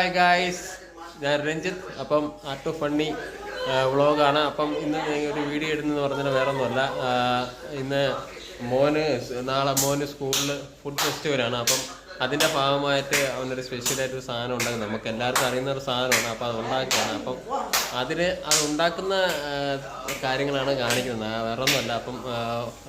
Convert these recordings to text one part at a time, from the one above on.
Hi guys, ഞാൻ രഞ്ജിത്ത്. അപ്പം art funny വ്ളോഗാണ്. അപ്പം ഇന്ന് ഒരു വീഡിയോ ഇടുന്നതെന്ന് പറഞ്ഞാൽ വേറെ ഒന്നുമല്ല. ഇന്ന് നാളെ മോന് സ്കൂളിൽ ഫുഡ് ഫെസ്റ്റിവലാണ്. അപ്പം അതിൻ്റെ ഭാഗമായിട്ട് അവനൊരു സ്പെഷ്യലായിട്ടൊരു സാധനം ഉണ്ടാകും. നമുക്ക് എല്ലാവർക്കും അറിയുന്ന ഒരു സാധനമാണ്. അപ്പോൾ അത് ഉണ്ടാക്കുകയാണ്. അപ്പം അത് ഉണ്ടാക്കുന്ന കാര്യങ്ങളാണ് കാണിക്കുന്നത്, വേറെ ഒന്നുമല്ല. അപ്പം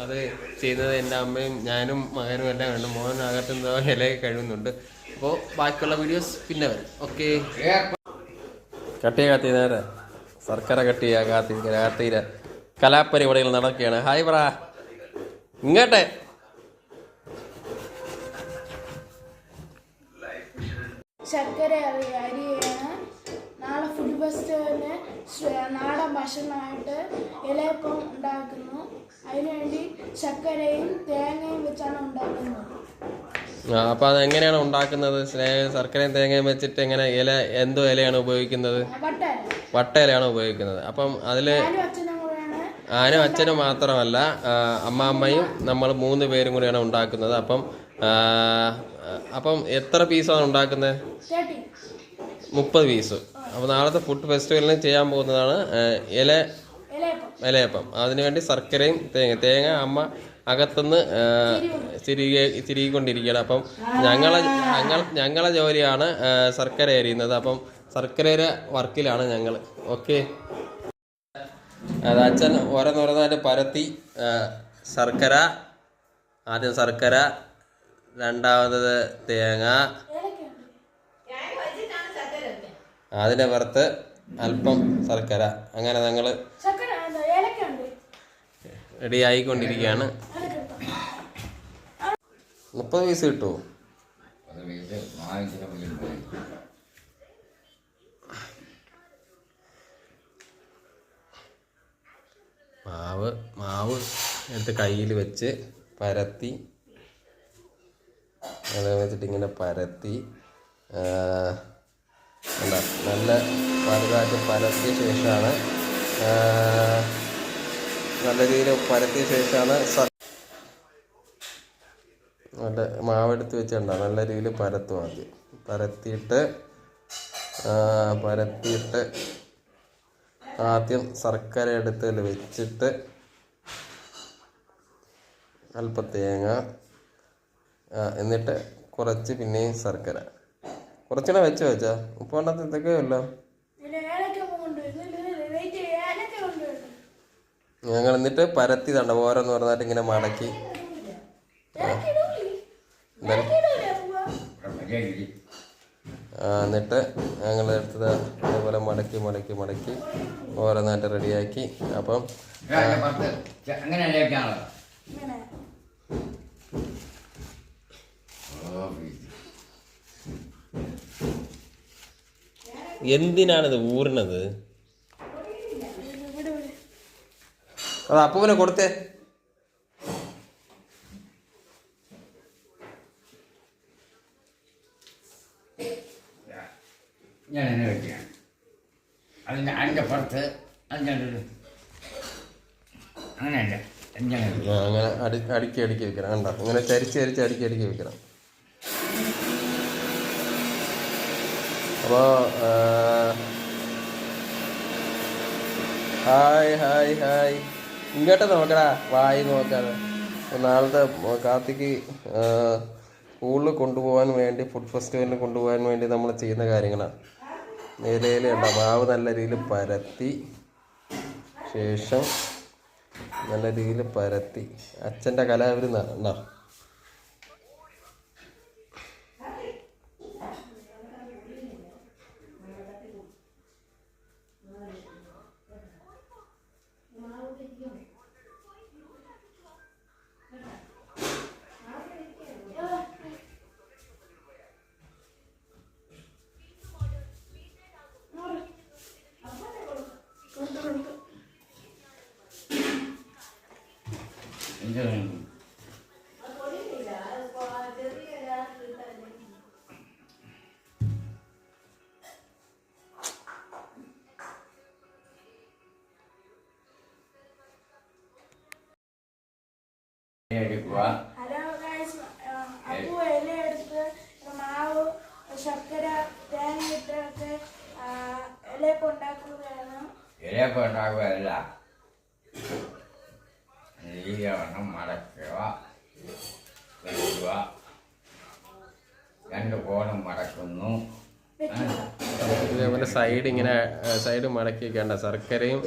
അത് ചെയ്യുന്നത് എൻ്റെ അമ്മയും ഞാനും മകനും എല്ലാം ഉണ്ട്. മോൻ അകത്തുനിന്ന് ഇലയൊക്കെ കഴിയുന്നുണ്ട്. അപ്പോൾ ബാക്കിയുള്ള വീഡിയോസ് പിന്നെ വരും. ഓക്കെ, കട്ടി നേരെ സർക്കാർ കാത്തിര കലാപരിപാടികൾ നടക്കുകയാണ്. ഹായ് പറ ഇങ്ങോട്ടെ. ശർക്കര അരിയാണ് നാളെ ഫുഡ് ഫെസ്റ്റിവലിന് നാടൻ ഭക്ഷണമായിട്ട് ഇലയപ്പം ഉണ്ടാക്കുന്നു. അതിനുവേണ്ടി ശർക്കരയും തേങ്ങയും വെച്ചാണ് ഉണ്ടാക്കുന്നത്. അപ്പൊ അത് എങ്ങനെയാണ് ഉണ്ടാക്കുന്നത്? ശർക്കരയും തേങ്ങയും വെച്ചിട്ട് എങ്ങനെ എന്തോ ഇലയാണ് ഉപയോഗിക്കുന്നത്? വട്ട ഇലയാണ് ഉപയോഗിക്കുന്നത്. അപ്പം അതില് ഞാനും അച്ഛനും മാത്രമല്ല, അമ്മാമ്മയും നമ്മൾ 3 പേരും കൂടിയാണ് ഉണ്ടാക്കുന്നത്. അപ്പം എത്ര പീസാണ് ഉണ്ടാക്കുന്നത്? 30 പീസ്. അപ്പോൾ നാളത്തെ ഫുഡ് ഫെസ്റ്റിവലിന് ചെയ്യാൻ പോകുന്നതാണ് ഇലയപ്പം. അതിനുവേണ്ടി ശർക്കരയും തേങ്ങ അമ്മ അകത്തുനിന്ന് തിരികൊണ്ടിരിക്കുകയാണ്. അപ്പം ഞങ്ങളെ ജോലിയാണ് ശർക്കര അരിയുന്നത്. അപ്പം ശർക്കരയുടെ വർക്കിലാണ് ഞങ്ങൾ. ഓക്കെ, അത് അച്ഛൻ ഓരോന്നോരോന്നായിട്ട് പരത്തി ശർക്കര, ആദ്യം ശർക്കര, രണ്ടാമത് തേങ്ങ, അതിൻ്റെ പുറത്ത് അല്പം ശർക്കര, അങ്ങനെ ഞങ്ങൾ റെഡി ആയിക്കൊണ്ടിരിക്കുകയാണ്. 30 പീസ് കിട്ടുമോ? മാവ് എടുത്ത് കയ്യിൽ വെച്ച് പരത്തി, അത് വെച്ചിട്ട് ഇങ്ങനെ പരത്തി നല്ല വലുതായിട്ട് പരത്തിയ ശേഷമാണ് നല്ല രീതിയിൽ പരത്തിയ ശേഷമാണ് നല്ല മാവെടുത്ത് വെച്ചിട്ടുണ്ടോ നല്ല രീതിയിൽ പരത്തും. ആദ്യം പരത്തിയിട്ട് ആദ്യം ശർക്കര എടുത്ത് വെച്ചിട്ട് അല്പം തേങ്ങ, എന്നിട്ട് കുറച്ച് പിന്നെയും ശർക്കര കുറച്ചിനെ വെച്ചാ ഉപ്പുണ്ടാത്ത ഇതൊക്കെയല്ലോ. ഞങ്ങൾ എന്നിട്ട് പരത്തി തണ്ട ഓരോന്ന് പറഞ്ഞായിട്ട് ഇങ്ങനെ മടക്കി എന്നിട്ട് ഞങ്ങൾ എടുത്തത് അതേപോലെ മടക്കി ഓരോന്നായിട്ട് റെഡിയാക്കി. അപ്പം എന്തിനാണിത് ഊർണത്? അത് അപ്പൂനെ കൊടുത്തേ. ഞാൻ എന്നെ വെക്കുകയാണ് അതിൻ്റെ പുറത്ത് അങ്ങനെയല്ല, അങ്ങനെ അടുക്കി വെക്കണം. കണ്ടോ, അങ്ങനെ ചരിച്ച് അടുക്കി വെക്കണം. അപ്പോൾ ഹായ് ഇങ്ങോട്ട് നോക്കടാ, വായി നോക്കാതെ. നാളത്തെ കാർത്തിക്ക് സ്കൂളിൽ കൊണ്ടുപോകാൻ വേണ്ടി, ഫുഡ് ഫെസ്റ്റിവലിന് കൊണ്ടുപോകാൻ വേണ്ടി നമ്മൾ ചെയ്യുന്ന കാര്യങ്ങളാണ്. ഇലയിൽ ഉണ്ടോ മാവ് നല്ല രീതിയിൽ പരത്തി ശേഷം നല്ല രീതിയിൽ പരത്തി അച്ഛൻ്റെ കലാവിരുന്ന് ഉണ്ടോ. അപ്പു ഇല എടുത്ത് മാവ് ശർക്കര തേങ്ങ ഇട്ട് ഇലയപ്പം ഉണ്ടാക്കുകയല്ല, നീലവണ്ണം മടക്കുക, വയ്ക്കുക, 2 കോണും മടക്കുന്നു. ഇതേപോലെ സൈഡ് ഇങ്ങനെ സൈഡ് മടക്കി വെക്കേണ്ട. ശർക്കരയും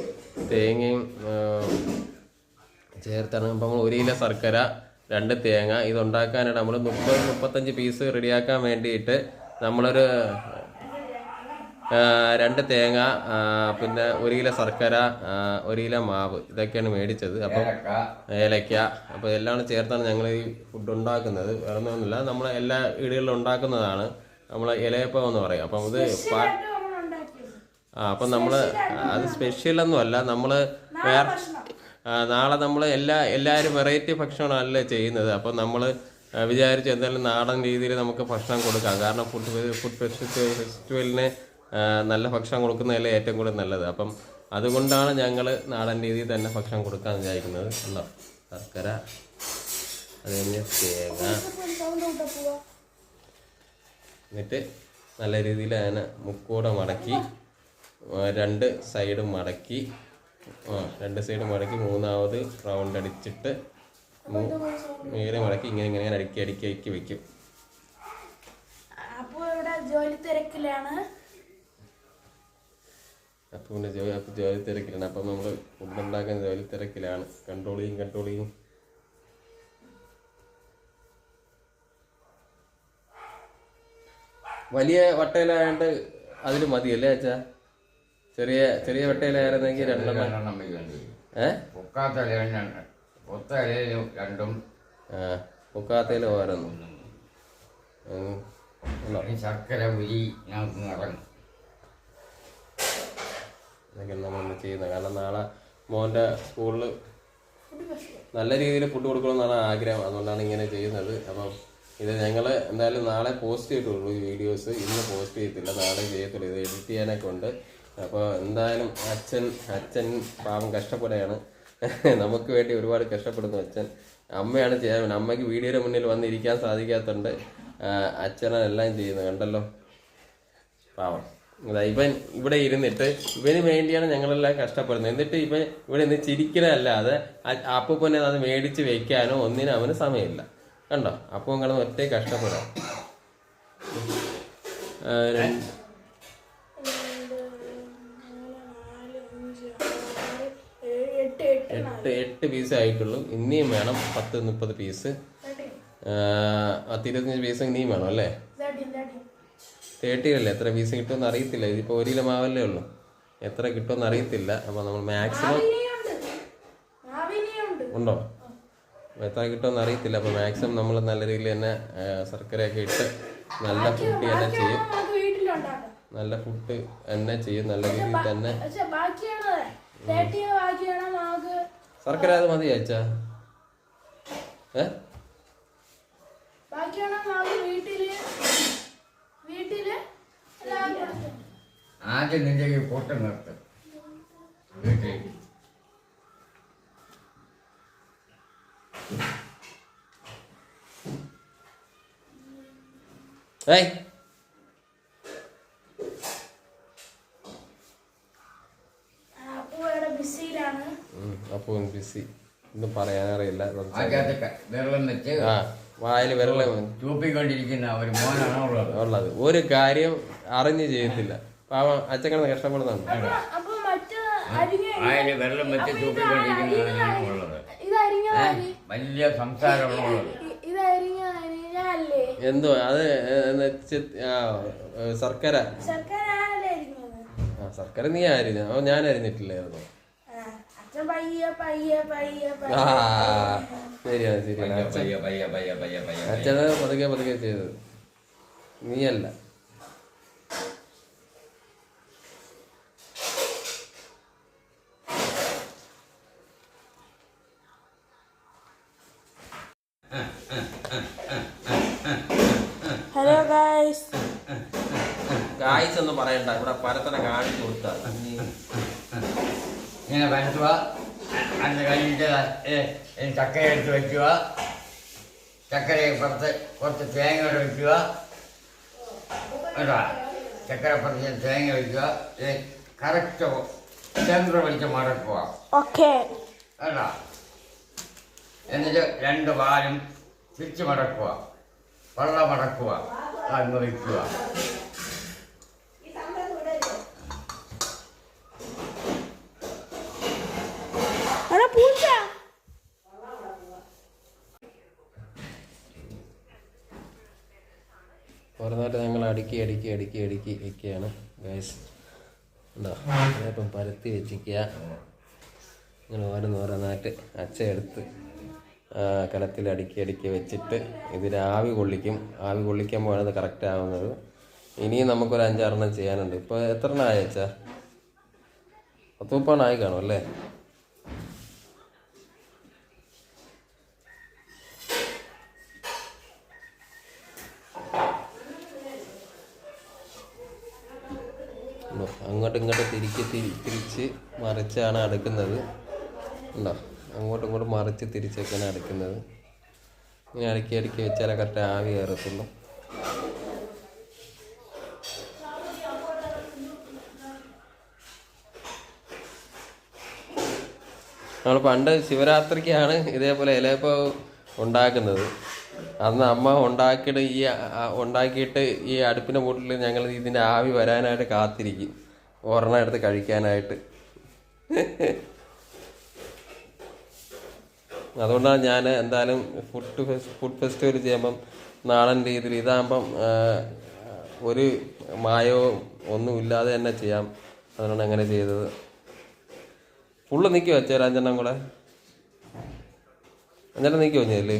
തേങ്ങയും ചേർത്താണ്. ഇപ്പം നമ്മൾ 1 കിലോ ശർക്കര, 2 തേങ്ങ ഇതുണ്ടാക്കാനായിട്ട് നമ്മൾ 30-35 പീസ് റെഡിയാക്കാൻ വേണ്ടിയിട്ട് നമ്മളൊരു 2 തേങ്ങ, പിന്നെ 1 കിലോ ശർക്കര, 1 കിലോ മാവ് ഇതൊക്കെയാണ് മേടിച്ചത്. അപ്പം ഏലക്ക, അപ്പോൾ എല്ലാം ചേർത്താണ് ഞങ്ങൾ ഈ ഫുഡ് ഉണ്ടാക്കുന്നത്. വേറെ ഒന്നുമില്ല, നമ്മൾ എല്ലാ വീടുകളിലും ഉണ്ടാക്കുന്നതാണ് നമ്മൾ ഇലയപ്പം എന്ന് പറയും. അപ്പം ഇത് അപ്പം നമ്മൾ അത് സ്പെഷ്യലൊന്നും അല്ല. നമ്മൾ വേറെ നാളെ നമ്മൾ എല്ലാവരും വെറൈറ്റി ഭക്ഷണമല്ല ചെയ്യുന്നത്. അപ്പം നമ്മൾ വിചാരിച്ച് എന്തായാലും നാടൻ രീതിയിൽ നമുക്ക് ഭക്ഷണം കൊടുക്കാം. കാരണം ഫുഡ് ഫെസ്റ്റിവലിന് നല്ല ഭക്ഷണം കൊടുക്കുന്നതല്ലേ ഏറ്റവും കൂടുതൽ നല്ലത്. അപ്പം അതുകൊണ്ടാണ് ഞങ്ങൾ നാടൻ രീതിയിൽ തന്നെ ഭക്ഷണം കൊടുക്കാൻ വിചാരിക്കുന്നത്. ഉണ്ടോ ശർക്കര, അത് കഴിഞ്ഞ് തേങ്ങ, എന്നിട്ട് നല്ല രീതിയിൽ അതിനെ മുക്കൂടെ മടക്കി 2 സൈഡും മടക്കി 2 സൈഡും മടക്കി 3ാമത് റൗണ്ട് അടിച്ചിട്ട് മേലെ മടക്കി ഇങ്ങനെ അടുക്കി വെക്കും. അപ്പോൾ ഇവിടെ ജോലി തിരക്കിലാണ്. അപ്പം പിന്നെ ജോലി തിരക്കിലാണ്. അപ്പം നമ്മൾ ഫുഡ് ഉണ്ടാക്കാൻ ജോലി തിരക്കിലാണ്. കൺട്രോൾ ചെയ്യും. വലിയ വട്ടയിലായതുകൊണ്ട് അതിൽ മതിയല്ലേ അച്ഛാ? ചെറിയ വട്ടയിലായിരുന്നെങ്കിൽ 2 പൊക്കാത്തയിൽ ഓരോന്നും ശർക്കര ഉരി നമുക്ക് ഇറങ്ങും. ഇതൊക്കെയാണ് നമ്മൾ ചെയ്യുന്നത്. കാരണം നാളെ മോൻ്റെ സ്കൂളിൽ നല്ല രീതിയിൽ ഫുഡ് കൊടുക്കണമെന്നാണ് ആഗ്രഹം. അതുകൊണ്ടാണ് ഇങ്ങനെ ചെയ്യുന്നത്. അപ്പം ഇത് ഞങ്ങൾ എന്തായാലും നാളെ പോസ്റ്റ് ചെയ്തിട്ടുള്ളൂ ഈ വീഡിയോസ്. ഇന്ന് പോസ്റ്റ് ചെയ്യത്തില്ല, നാളെ ചെയ്യത്തുള്ളൂ. ഇത് എഡിറ്റ് ചെയ്യാനൊക്കെ ഉണ്ട്. അപ്പോൾ എന്തായാലും അച്ഛൻ പാവം കഷ്ടപ്പെടുകയാണ്. നമുക്ക് വേണ്ടി ഒരുപാട് കഷ്ടപ്പെടുന്നു അച്ഛൻ. അമ്മയാണ് ചെയ്യാൻ. അമ്മയ്ക്ക് വീഡിയോയുടെ മുന്നിൽ വന്നിരിക്കാൻ സാധിക്കാത്തതുകൊണ്ട് അച്ഛനാണ് എല്ലാം ചെയ്യുന്നത്. കണ്ടല്ലോ പാവം. ഇവൻ ഇവിടെ ഇരുന്നിട്ട് ഇവന് വേണ്ടിയാണ് ഞങ്ങളെല്ലാം കഷ്ടപ്പെടുന്നത്. എന്നിട്ട് ഇവൻ ഇവിടെ നിന്ന് ചിരിക്കലല്ലാതെ അപ്പൂപ്പനെ അത് മേടിച്ച് വെക്കാനോ ഒന്നിനും അവന് സമയമില്ല. കണ്ടോ അപ്പം കിടന്ന് ഒറ്റ കഷ്ടപ്പെടാം. 8 പീസ് ആയിട്ടുള്ളൂ. ഇനിയും വേണം 10-30 പീസ്. 25 പീസ് ഇനിയും വേണം അല്ലേ? 30 അല്ലേ? എത്ര പീസ് കിട്ടുമെന്ന് അറിയത്തില്ല. ഇതിപ്പോൾ 1 കിലോ മാവല്ലേ ഉള്ളൂ, എത്ര കിട്ടുമെന്ന് അറിയത്തില്ല. അപ്പോൾ നമ്മൾ മാക്സിമം ഉണ്ടോ എത്ര കിട്ടുമെന്ന് അറിയത്തില്ല. അപ്പോൾ മാക്സിമം നമ്മൾ നല്ല രീതിയിൽ തന്നെ ശർക്കരയൊക്കെ ഇട്ട് നല്ല ഫുഡ് തന്നെ ചെയ്യും. നല്ല ഫുഡ് തന്നെ ചെയ്യും നല്ല രീതിയിൽ തന്നെ. ശർക്കര അത് മതി അയച്ചാ? ആദ്യം നിന്റെ പൊട്ട നിർത്തും വീട്ടിൽ. അപ്പോ ബിസി ഒന്നും പറയാനറിയില്ല. വെള്ളം വെച്ച് വായിൽ വെള്ളം ചൂപ്പിക്കൊണ്ടിരിക്കുന്ന ഒരു മോനാണ് ഉള്ളത്. ഒരു കാര്യം അറിഞ്ഞ് ചെയ്യത്തില്ല. പാവം അച്ഛൻ കിടന്ന് കഷ്ടപ്പെടുന്നുണ്ട്. വായിൽ വെള്ളം വെച്ച് ചൂപ്പിക്കൊണ്ടിരിക്കുന്നതാണ് ഉള്ളത്. വലിയ സംസാരമുള്ളത് എന്തോ അത് ശർക്കര ശർക്കര നീ അരിഞ്ഞ? ഞാൻ അരിഞ്ഞിട്ടില്ലായിരുന്നു. ശരിയാണ് അച്ഛന് പതുക്കെ ചെയ്തത്, നീയല്ല. Hello guys. ഗായ്സ് ഒന്നും പറയണ്ട, ഇവിടെ പരത്തനെ കാണിച്ചു കൊടുത്ത ഇങ്ങനെ പരത്തുക. അതിന് കഴിഞ്ഞിട്ട് ചക്കര എടുത്ത് വയ്ക്കുക. ചക്കരയെ കുറച്ച് തേങ്ങ വയ്ക്കുക കേട്ടോ. ചക്കര പുറത്ത് തേങ്ങ വയ്ക്കുക. കറക്റ്റ് സെൻറ്റർ വലിച്ച് മടക്കുക. ഓക്കെ. അല്ല, എന്നിട്ട് 2 വാലും തിരിച്ച് മടക്കുക, വെള്ളം മടക്കുക, അങ്ങ് വയ്ക്കുക. പൂച്ച ഓരോന്നായിട്ട് ഞങ്ങൾ അടുക്കി വെക്കുകയാണ് ഗൈസ്. ഉണ്ടോ, ഇപ്പം പരത്തി വെച്ചിരിക്കുക. ഇങ്ങനെ ഓരോന്നായിട്ട് അച്ചയെടുത്ത് കലത്തിൽ അടുക്കി വെച്ചിട്ട് ഇതിന് ആവി കൊള്ളിക്കുമ്പോഴാണ് ഇത് കറക്റ്റ് ആവുന്നത്. ഇനിയും നമുക്കൊരു 5-6 ചെയ്യാനുണ്ട്. ഇപ്പോൾ എത്ര എണ്ണം ആയി അച്ഛാ? 30 കാണും അല്ലേ? അങ്ങോട്ടും ഇങ്ങോട്ടും തിരിച്ച് മറിച്ചാണ് അടുക്കുന്നത്. ഉണ്ടോ, അങ്ങോട്ടും ഇങ്ങോട്ടും മറിച്ച് തിരിച്ചൊക്കെയാണ് അടുക്കുന്നത്. ഇങ്ങനെ അടുക്കി വെച്ചാലേ കറക്റ്റ് ആവി കയറത്തുള്ളൂ. നമ്മൾ പണ്ട് ശിവരാത്രിക്കാണ് ഇതേപോലെ ഇലയപ്പം ഉണ്ടാക്കുന്നത്. അന്ന് അമ്മ ഉണ്ടാക്കിയിട്ട് ഈ അടുപ്പിൻ്റെ മൂട്ടിൽ ഞങ്ങൾ ഇതിൻ്റെ ആവി വരാനായിട്ട് കാത്തിരിക്കും, ഒരെണ്ണം എടുത്ത് കഴിക്കാനായിട്ട്. അതുകൊണ്ടാണ് ഞാൻ എന്തായാലും ഫുഡ് ഫെസ്റ്റിവൽ ചെയ്യുമ്പം നാടൻ രീതിയിൽ ഇതാകുമ്പം ഒരു മായവും ഒന്നുമില്ലാതെ തന്നെ ചെയ്യാം. അതുകൊണ്ടാണ് അങ്ങനെ ചെയ്തത്. ഫുള്ള് നിൽക്കുമോ അച്ഛൻ? 5 കൂടെ 5 നിൽക്കുമോ? 27